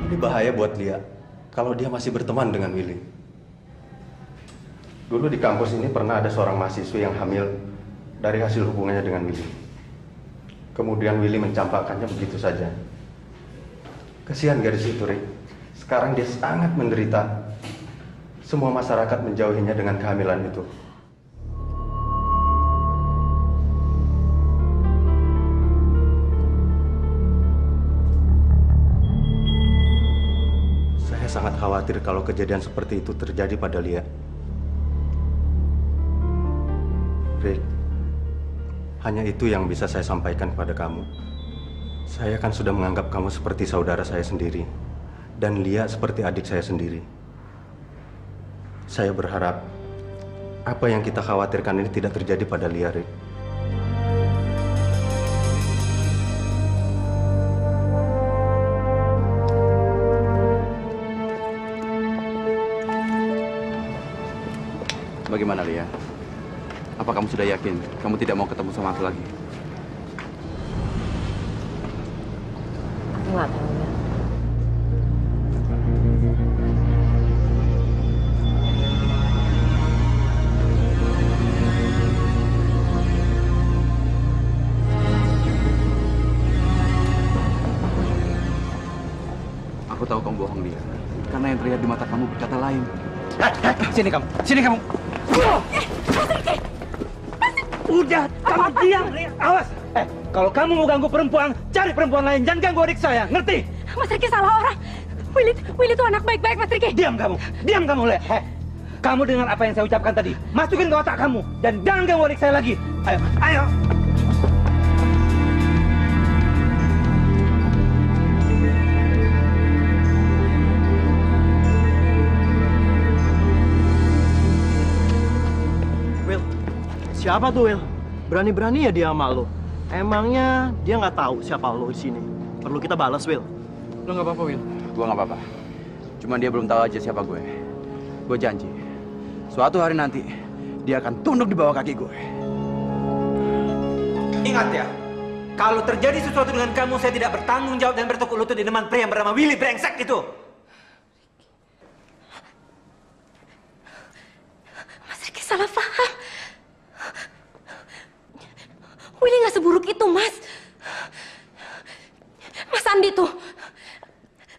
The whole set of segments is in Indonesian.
Ini bahaya buat Lia kalau dia masih berteman dengan Willy. Dulu di kampus ini pernah ada seorang mahasiswi yang hamil dari hasil hubungannya dengan Willy. Kemudian Willy mencampakkannya begitu saja. Kasihan gadis itu, Rick. Sekarang dia sangat menderita. Semua masyarakat menjauhinya dengan kehamilan itu. Saya sangat khawatir kalau kejadian seperti itu terjadi pada Lia. Rick, hanya itu yang bisa saya sampaikan kepada kamu. Saya kan sudah menganggap kamu seperti saudara saya sendiri, dan Lia seperti adik saya sendiri. Saya berharap apa yang kita khawatirkan ini tidak terjadi pada Lia, Rick. Bagaimana, Lia? Apa kamu sudah yakin kamu tidak mau ketemu sama aku lagi? Aku nggak tahu ya. Aku tahu kamu bohong, Lia. Karena yang terlihat di mata kamu berkata lain. Sini kamu, sini kamu. Mas Riki! Udah, kamu diam, Lia. Awas. Kalau kamu mau ganggu perempuan, cari perempuan lain. Jangan ganggu adik saya, ngerti? Mas Riki salah orang. Willy itu anak baik-baik, Mas Riki. Diam kamu, Le. Kamu dengar apa yang saya ucapkan tadi? Masukin ke otak kamu dan jangan ganggu adik saya lagi. Ayo, ayo. Siapa tuh, Will? Berani-berani ya dia sama lo. Emangnya dia nggak tahu siapa lo di sini? Perlu kita balas, Will. Lo nggak apa-apa, Will. Gue nggak apa-apa. Cuman dia belum tahu aja siapa gue. Gue janji, suatu hari nanti dia akan tunduk di bawah kaki gue. Ingat ya, kalau terjadi sesuatu dengan kamu, saya tidak bertanggung jawab dan bertekuk lutut di depan pria yang bernama Willy brengsek itu. Mas Riki salah paham. Willy nggak seburuk itu, Mas. Mas Andi tuh.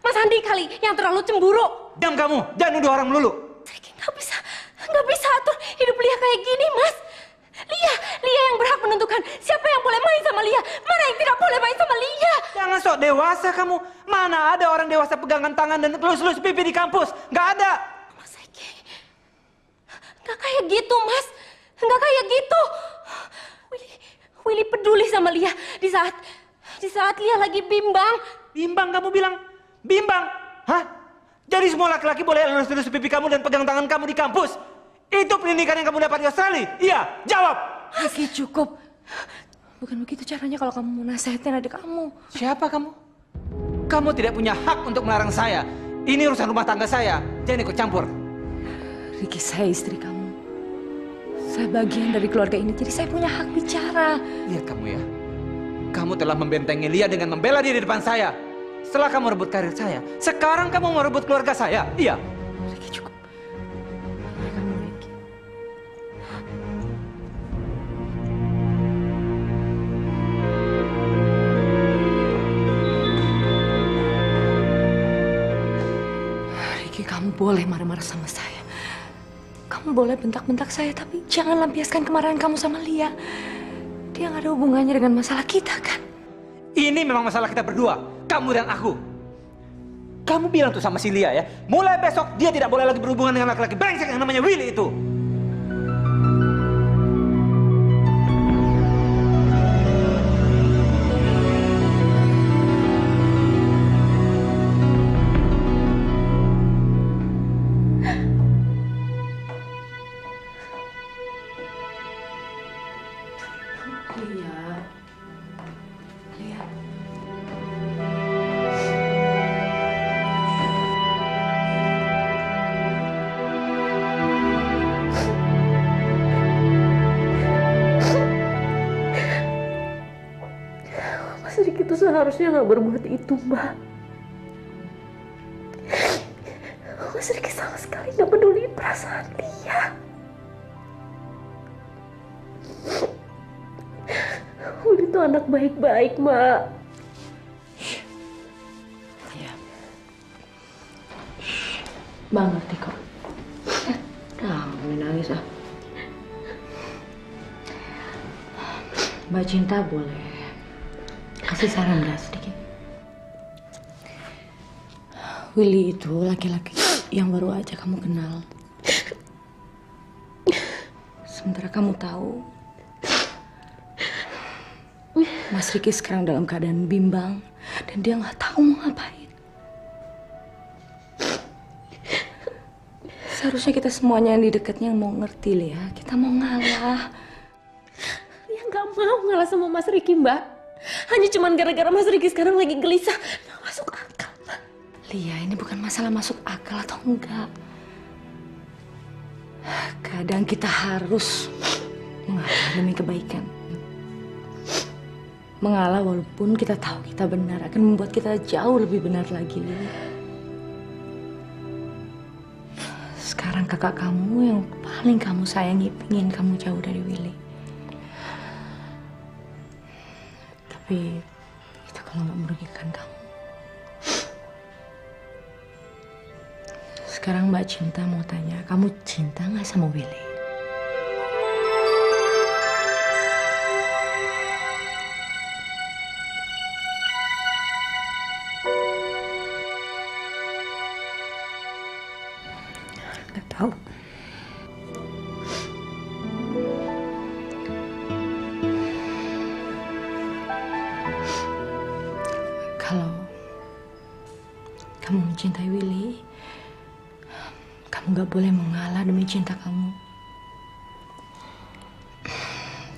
Mas Andi kali yang terlalu cemburu. Diam kamu, jangan nuduh orang melulu. Riki nggak bisa atur hidup Lia kayak gini, Mas. Lia yang berhak menentukan siapa yang boleh main sama Lia, mana yang tidak boleh main sama Lia. Jangan sok dewasa kamu. Mana ada orang dewasa pegangan tangan dan elus-elus pipi di kampus? Nggak ada. Mas Riki, nggak kayak gitu, Mas. Nggak kayak gitu. Willy peduli sama Lia di saat Lia lagi bimbang. Bimbang kamu bilang? Bimbang? Hah? Jadi semua laki-laki boleh elus-elus pipi kamu dan pegang tangan kamu di kampus? Itu pendidikan yang kamu dapat di Australia? Iya, jawab! Riki, cukup. Bukan begitu caranya kalau kamu mau nasihatin adik kamu. Siapa kamu? Kamu tidak punya hak untuk melarang saya. Ini urusan rumah tangga saya. Jangan ikut campur. Riki, saya istri kamu. Saya bagian dari keluarga ini, jadi saya punya hak bicara. Lihat kamu ya. Kamu telah membentengi Lia dengan membela dia di depan saya. Setelah kamu rebut karir saya, sekarang kamu mau rebut keluarga saya. Iya. Riki, cukup. Kamu, Riki. Riki, kamu boleh marah-marah sama saya. Kamu boleh bentak-bentak saya, tapi jangan lampiaskan kemarahan kamu sama Lia. Dia nggak ada hubungannya dengan masalah kita, kan? Ini memang masalah kita berdua, kamu dan aku. Kamu bilang tuh sama si Lia ya, mulai besok dia tidak boleh lagi berhubungan dengan laki-laki brengsek yang namanya Willy itu. Lia. Mas Riki itu seharusnya nggak berbuat itu, Mbak. Mas Riki sama sekali gak peduli perasaan Lia. Willy itu anak baik-baik, Mak. Ya. Mbak ngerti kok. Nangis ah. Mbak Cinta boleh kasih saran nggak sedikit? Willy itu laki-laki yang baru aja kamu kenal. Sementara kamu tahu Mas Riki sekarang dalam keadaan bimbang dan dia nggak tahu mau ngapain. Seharusnya kita semuanya yang di dekatnya mau ngerti, Lia. Kita mau ngalah. Lia nggak mau ngalah sama Mas Riki, Mbak. Hanya cuman gara-gara Mas Riki sekarang lagi gelisah. Nggak masuk akal, Mbak. Lia, ini bukan masalah masuk akal atau enggak. Kadang kita harus mengalah demi kebaikan. Mengalah walaupun kita tahu kita benar akan membuat kita jauh lebih benar lagi, Lia. Sekarang kakak kamu yang paling kamu sayangi pingin kamu jauh dari Willy. Tapi itu kalau nggak merugikan kamu. Sekarang Mbak Cinta mau tanya, kamu cinta nggak sama Willy? Nggak tahu. Kalau kamu mencintai Willy, kamu nggak boleh mengalah demi cinta kamu.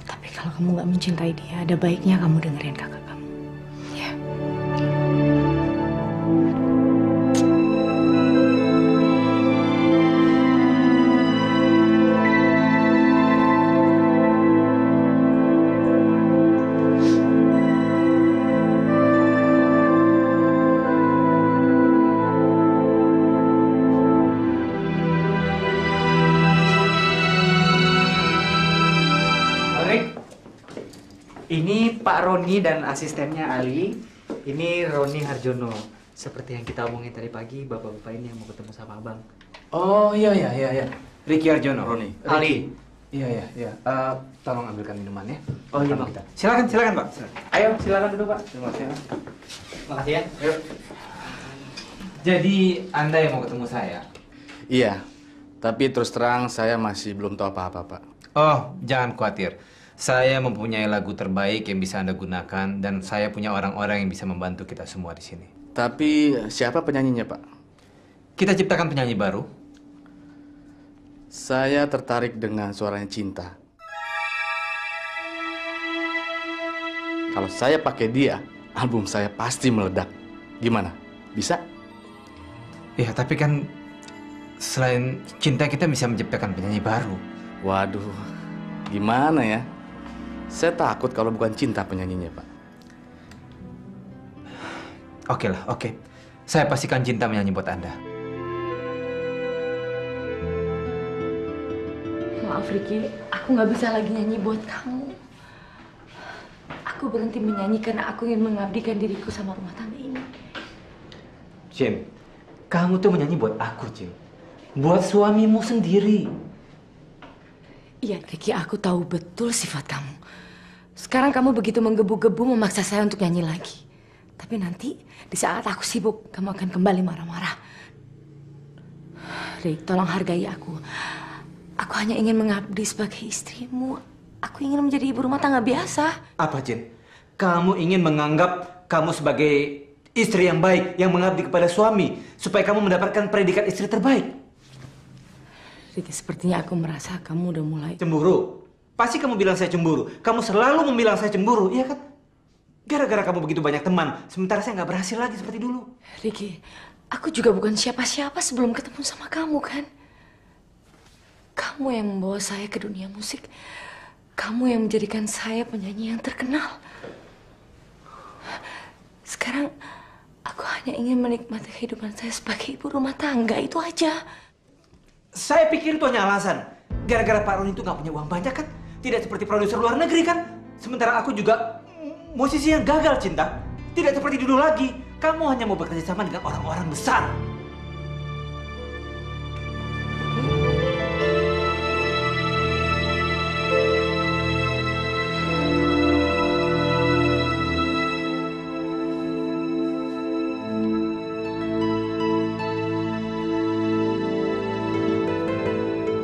Tapi kalau kamu nggak mencintai dia, ada baiknya kamu dengerin kakak kamu. Ya. Ini Pak Roni dan asistennya Ali. Ini Roni Harjono. Seperti yang kita omongin tadi pagi, bapak-bapak ini yang mau ketemu sama abang. Oh iya. Ricky Harjono. Roni. Ali. Iya. Tolong ambilkan minuman ya. Oh iya, Bang. Silakan Pak. Silakan. Ayo, silakan duduk, Pak. Terima kasih. Makasih ya. Ayo. Jadi, Anda yang mau ketemu saya? Iya. Tapi terus terang saya masih belum tahu apa-apa, Pak. Oh, jangan khawatir. Saya mempunyai lagu terbaik yang bisa Anda gunakan dan saya punya orang-orang yang bisa membantu kita semua di sini. Tapi siapa penyanyinya, Pak? Kita ciptakan penyanyi baru. Saya tertarik dengan suaranya Cinta. Kalau saya pakai dia, album saya pasti meledak. Gimana? Bisa? Ya, tapi kan selain Cinta kita bisa menciptakan penyanyi baru. Waduh, gimana ya? Saya takut kalau bukan Cinta penyanyinya, Pak. Oke. Saya pastikan Cinta menyanyi buat Anda. Maaf Ricky, aku nggak bisa lagi nyanyi buat kamu. Aku berhenti menyanyi karena aku ingin mengabdikan diriku sama rumah tangga ini. Jin, kamu tuh menyanyi buat aku, Jin. Buat suamimu sendiri. Iya Ricky, aku tahu betul sifat kamu. Sekarang kamu begitu menggebu-gebu memaksa saya untuk nyanyi lagi. Tapi nanti di saat aku sibuk, kamu akan kembali marah-marah. Rick, tolong hargai aku. Aku hanya ingin mengabdi sebagai istrimu. Aku ingin menjadi ibu rumah tangga biasa. Apa, Jin? Kamu ingin menganggap kamu sebagai istri yang baik, yang mengabdi kepada suami, supaya kamu mendapatkan predikat istri terbaik. Ricky, sepertinya aku merasa kamu udah mulai Cemburu. Pasti kamu bilang saya cemburu. Kamu selalu membilang saya cemburu, iya kan? Gara-gara kamu begitu banyak teman, sementara saya nggak berhasil lagi seperti dulu. Ricky, aku juga bukan siapa-siapa sebelum ketemu sama kamu, kan? Kamu yang membawa saya ke dunia musik. Kamu yang menjadikan saya penyanyi yang terkenal. Sekarang, aku hanya ingin menikmati kehidupan saya sebagai ibu rumah tangga, itu aja. Saya pikir itu hanya alasan. Gara-gara Pak Roni itu nggak punya uang banyak kan? Tidak seperti produser luar negeri kan? Sementara aku juga musisi yang gagal, Cinta. Tidak seperti dulu lagi. Kamu hanya mau bekerja sama dengan orang-orang besar.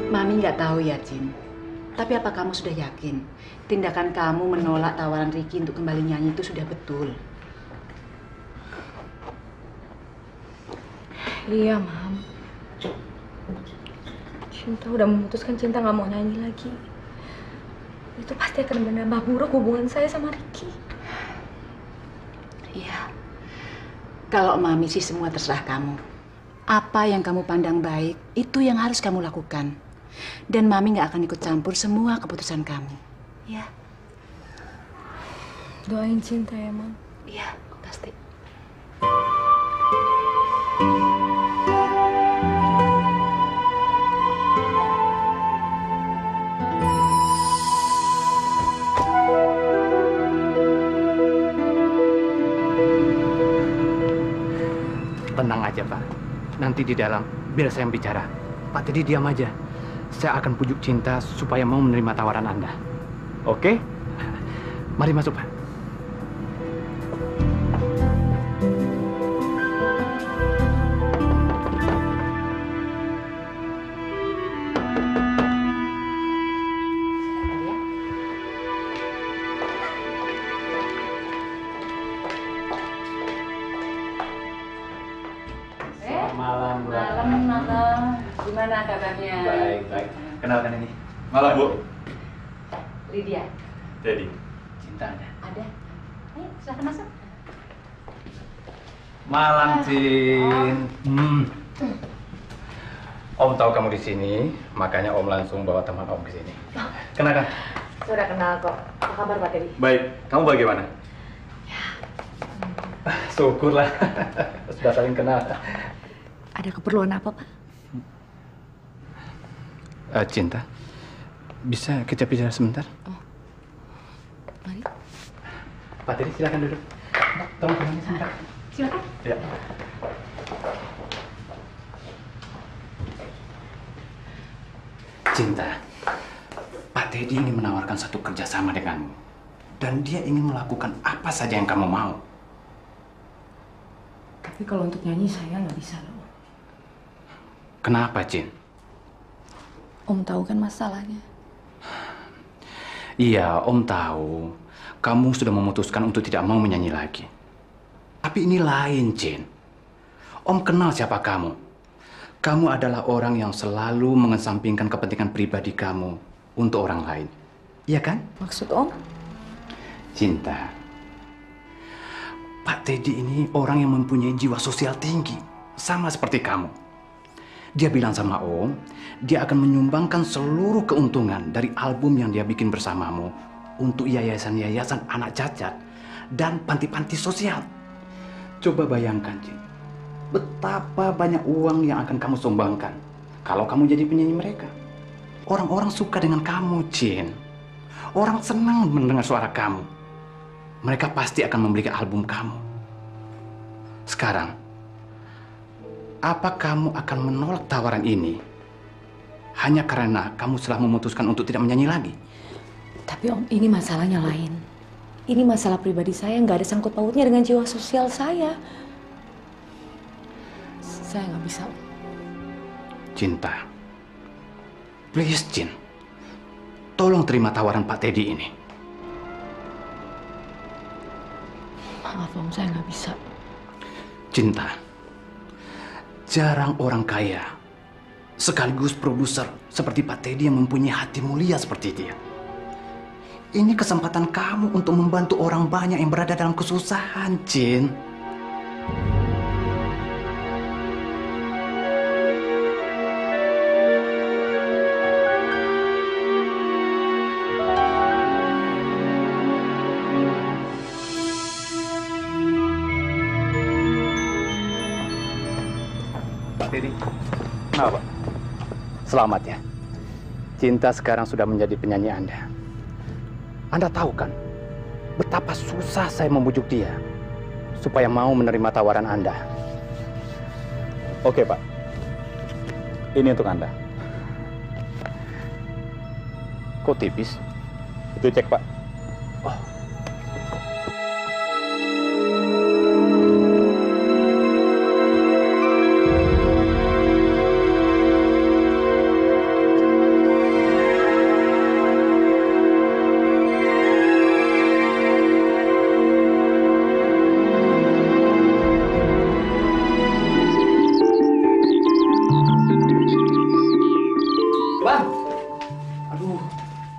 Mami nggak tahu ya, Jin. Tapi apa kamu sudah yakin tindakan kamu menolak tawaran Ricky untuk kembali nyanyi itu sudah betul? Iya, Mam. Cinta udah memutuskan Cinta nggak mau nyanyi lagi. Itu pasti akan menambah buruk hubungan saya sama Ricky. Iya. Kalau Mami sih semua terserah kamu. Apa yang kamu pandang baik, itu yang harus kamu lakukan. Dan Mami nggak akan ikut campur semua keputusan kamu. Ya. Doain Cinta ya, Mam. Iya, pasti. Tenang aja, Pak. Nanti di dalam, biar saya yang bicara. Pak Teddy diam aja. Saya akan pujuk Cinta supaya mau menerima tawaran Anda. Oke? Mari masuk, Pak. Malam. Gimana kabarnya? Baik. Kenalkan ini. Malam, Bu. Lydia. Teddy. Cinta ada. Ada. Ayo, silahkan masuk. Malam, Cin. Om tahu kamu di sini, makanya Om langsung bawa teman Om ke sini. Kenalkan. Sudah kenal kok. Apa kabar, Pak Teddy? Baik. Kamu bagaimana? Syukurlah. Sudah saling kenal. Ada keperluan apa, Pak? Cinta, bisa kita bicara sebentar? Oh, mari. Pak Teddy, silakan duduk. Tolong temannya sebentar. Silakan. Ya. Cinta, Pak Teddy ingin menawarkan satu kerjasama denganmu. Dan dia ingin melakukan apa saja yang kamu mau. Tapi kalau untuk nyanyi saya nggak bisa loh. Kenapa, Cin? Om tahu kan masalahnya. Iya, Om tahu. Kamu sudah memutuskan untuk tidak mau menyanyi lagi. Tapi ini lain, Cin. Om kenal siapa kamu. Kamu adalah orang yang selalu mengesampingkan kepentingan pribadi kamu untuk orang lain. Iya kan? Maksud Om? Cinta. Pak Teddy ini orang yang mempunyai jiwa sosial tinggi. Sama seperti kamu. Dia bilang sama Om, dia akan menyumbangkan seluruh keuntungan dari album yang dia bikin bersamamu untuk yayasan-yayasan anak cacat dan panti-panti sosial. Coba bayangkan, Cin. Betapa banyak uang yang akan kamu sumbangkan kalau kamu jadi penyanyi mereka. Orang-orang suka dengan kamu, Cin. Orang senang mendengar suara kamu. Mereka pasti akan membeli album kamu. Sekarang, apa kamu akan menolak tawaran ini hanya karena kamu telah memutuskan untuk tidak menyanyi lagi? Tapi Om, ini masalahnya lain. Ini masalah pribadi saya, nggak ada sangkut pautnya dengan jiwa sosial saya. Saya nggak bisa. Cinta, please, Cin. Tolong terima tawaran Pak Teddy ini. Maaf Om, saya nggak bisa. Cinta, jarang orang kaya sekaligus produser seperti Pak Teddy yang mempunyai hati mulia seperti dia. Ini kesempatan kamu untuk membantu orang banyak yang berada dalam kesusahan, Cin. Pak Teddy. Kenapa? Selamat ya. Cinta sekarang sudah menjadi penyanyi Anda. Anda tahu kan betapa susah saya membujuk dia supaya mau menerima tawaran Anda. Oke, Pak. Ini untuk Anda. Kok tipis? Itu cek, Pak. Oh.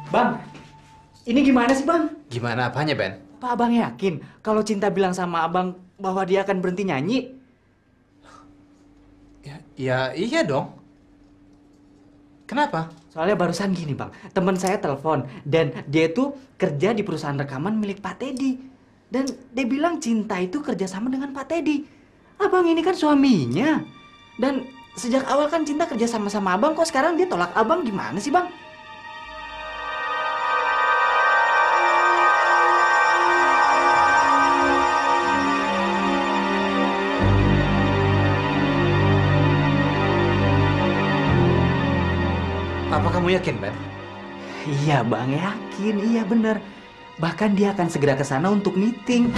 Bang, ini gimana sih bang? Gimana apanya, Ben? Pak abang yakin kalau Cinta bilang sama abang bahwa dia akan berhenti nyanyi? Ya iya dong. Kenapa? Soalnya barusan gini bang, teman saya telepon dan dia itu kerja di perusahaan rekaman milik Pak Teddy. Dan dia bilang Cinta itu kerjasama dengan Pak Teddy. Abang ini kan suaminya. Dan sejak awal kan Cinta kerja sama abang, kok sekarang dia tolak abang, gimana sih bang? Apa kamu yakin, Ben? Iya bang, yakin, iya bener. Bahkan dia akan segera ke sana untuk meeting.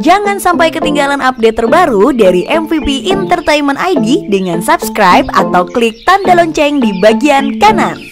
Jangan sampai ketinggalan update terbaru dari MVP Entertainment ID dengan subscribe atau klik tanda lonceng di bagian kanan.